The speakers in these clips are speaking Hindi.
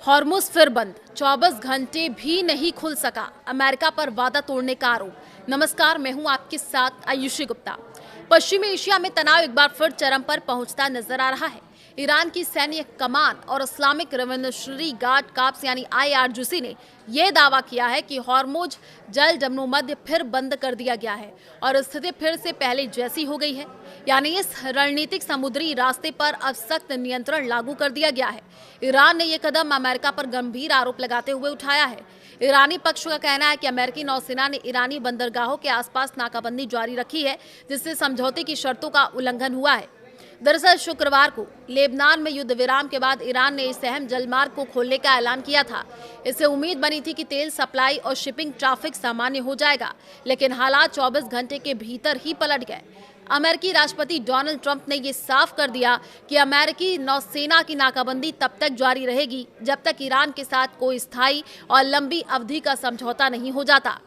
हॉर्मुज़ फिर बंद, 24 घंटे भी नहीं खुल सका। अमेरिका पर वादा तोड़ने का आरोप। नमस्कार, मैं हूं आपके साथ आयुषी गुप्ता। पश्चिमी एशिया में तनाव एक बार फिर चरम पर पहुंचता नजर आ रहा है। ईरान की सैन्य कमान और इस्लामिक रेवोल्यूशनरी गार्ड काप्स यानी IRGC ने यह दावा किया है कि हॉर्मुज़ जल जमनोमध्य फिर बंद कर दिया गया है और स्थिति फिर से पहले जैसी हो गई है। यानी इस रणनीतिक समुद्री रास्ते पर अब सख्त नियंत्रण लागू कर दिया गया है। ईरान ने यह कदम अमेरिका पर गंभीर आरोप लगाते हुए उठाया है। ईरानी पक्ष का कहना है कि अमेरिकी नौसेना ने ईरानी बंदरगाहों के आसपास नाकाबंदी जारी रखी है, जिससे समझौते की शर्तों का उल्लंघन हुआ है। दरअसल शुक्रवार को लेबनान में युद्ध विराम के बाद ईरान ने इस अहम जलमार्ग को खोलने का ऐलान किया था। इससे उम्मीद बनी थी कि तेल सप्लाई और शिपिंग ट्रैफिक सामान्य हो जाएगा, लेकिन हालात 24 घंटे के भीतर ही पलट गए। अमेरिकी राष्ट्रपति डोनाल्ड ट्रंप ने ये साफ कर दिया कि अमेरिकी नौसेना की नाकाबंदी तब तक जारी रहेगी जब तक ईरान के साथ कोई स्थायी और लंबी अवधि का समझौता नहीं हो जाता।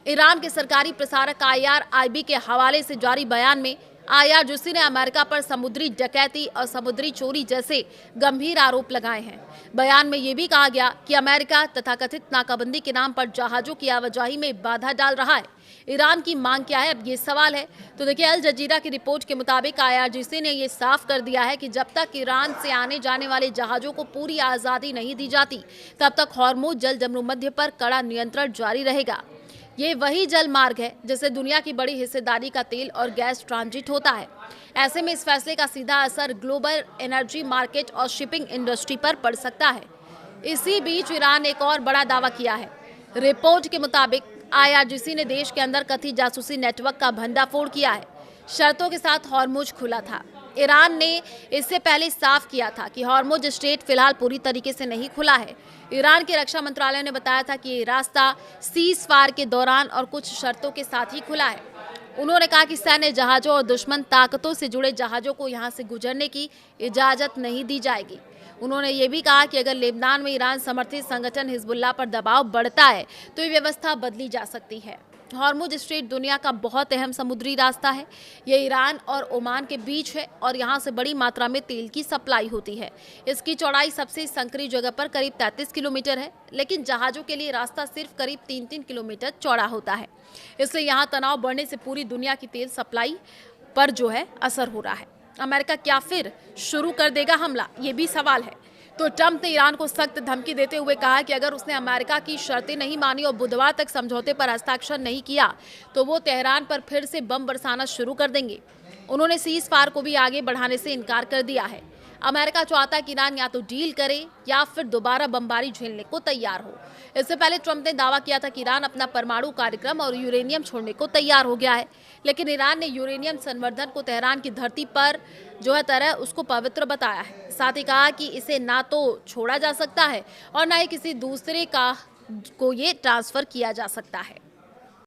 ईरान के सरकारी प्रसारक IRIB के हवाले से जारी बयान में IRGC ने अमेरिका पर समुद्री डकैती और समुद्री चोरी जैसे गंभीर आरोप लगाए हैं। बयान में यह भी कहा गया कि अमेरिका तथाकथित नाकाबंदी के नाम पर जहाजों की आवाजाही में बाधा डाल रहा है। ईरान की मांग क्या है, अब ये सवाल है। तो देखिए, अल जजीरा की रिपोर्ट के मुताबिक IRGC ने ये साफ कर दिया है कि जब तक ईरान से आने जाने वाले जहाजों को पूरी आज़ादी नहीं दी जाती, तब तक हॉर्मुज़ जल जमनोमध्य पर कड़ा नियंत्रण जारी रहेगा। ये वही जल मार्ग है जिससे दुनिया की बड़ी हिस्सेदारी का तेल और गैस ट्रांजिट होता है। ऐसे में इस फैसले का सीधा असर ग्लोबल एनर्जी मार्केट और शिपिंग इंडस्ट्री पर पड़ सकता है। इसी बीच ईरान ने एक और बड़ा दावा किया है। रिपोर्ट के मुताबिक IRGC ने देश के अंदर कथित जासूसी नेटवर्क का भंडाफोड़ किया है। शर्तों के साथ हॉर्मुज़ खुला था। ईरान ने इससे पहले साफ किया था कि हॉर्मुज़ स्ट्रेट फिलहाल पूरी तरीके से नहीं खुला है। ईरान के रक्षा मंत्रालय ने बताया था कि ये रास्ता सीज फायर के दौरान और कुछ शर्तों के साथ ही खुला है। उन्होंने कहा कि सैन्य जहाजों और दुश्मन ताकतों से जुड़े जहाजों को यहां से गुजरने की इजाजत नहीं दी जाएगी। उन्होंने ये भी कहा कि अगर लेबनान में ईरान समर्थित संगठन हिजबुल्लाह पर दबाव बढ़ता है तो ये व्यवस्था बदली जा सकती है। हॉर्मुज़ स्ट्रेट दुनिया का बहुत अहम समुद्री रास्ता है। ये ईरान और ओमान के बीच है और यहाँ से बड़ी मात्रा में तेल की सप्लाई होती है। इसकी चौड़ाई सबसे संकरी जगह पर करीब 33 किलोमीटर है, लेकिन जहाज़ों के लिए रास्ता सिर्फ करीब 3-3 किलोमीटर चौड़ा होता है। इसलिए यहाँ तनाव बढ़ने से पूरी दुनिया की तेल सप्लाई पर जो है असर हो रहा है। अमेरिका क्या फिर शुरू कर देगा हमला, ये भी सवाल है। तो ट्रंप ने ईरान को सख्त धमकी देते हुए कहा कि अगर उसने अमेरिका की शर्तें नहीं मानी और बुधवार तक समझौते पर हस्ताक्षर नहीं किया तो वो तेहरान पर फिर से बम बरसाना शुरू कर देंगे। उन्होंने सीज फायर को भी आगे बढ़ाने से इनकार कर दिया है। अमेरिका चाहता है कि ईरान या तो डील करे या फिर दोबारा बमबारी झेलने को तैयार हो। इससे पहले ट्रंप ने दावा किया था कि ईरान अपना परमाणु कार्यक्रम और यूरेनियम छोड़ने को तैयार हो गया है, लेकिन ईरान ने यूरेनियम संवर्धन को तेहरान की धरती पर जो है तरह उसको पवित्र बताया है। साथ ही कहा कि इसे ना तो छोड़ा जा सकता है और ना ही किसी दूसरे को ये ट्रांसफर किया जा सकता है।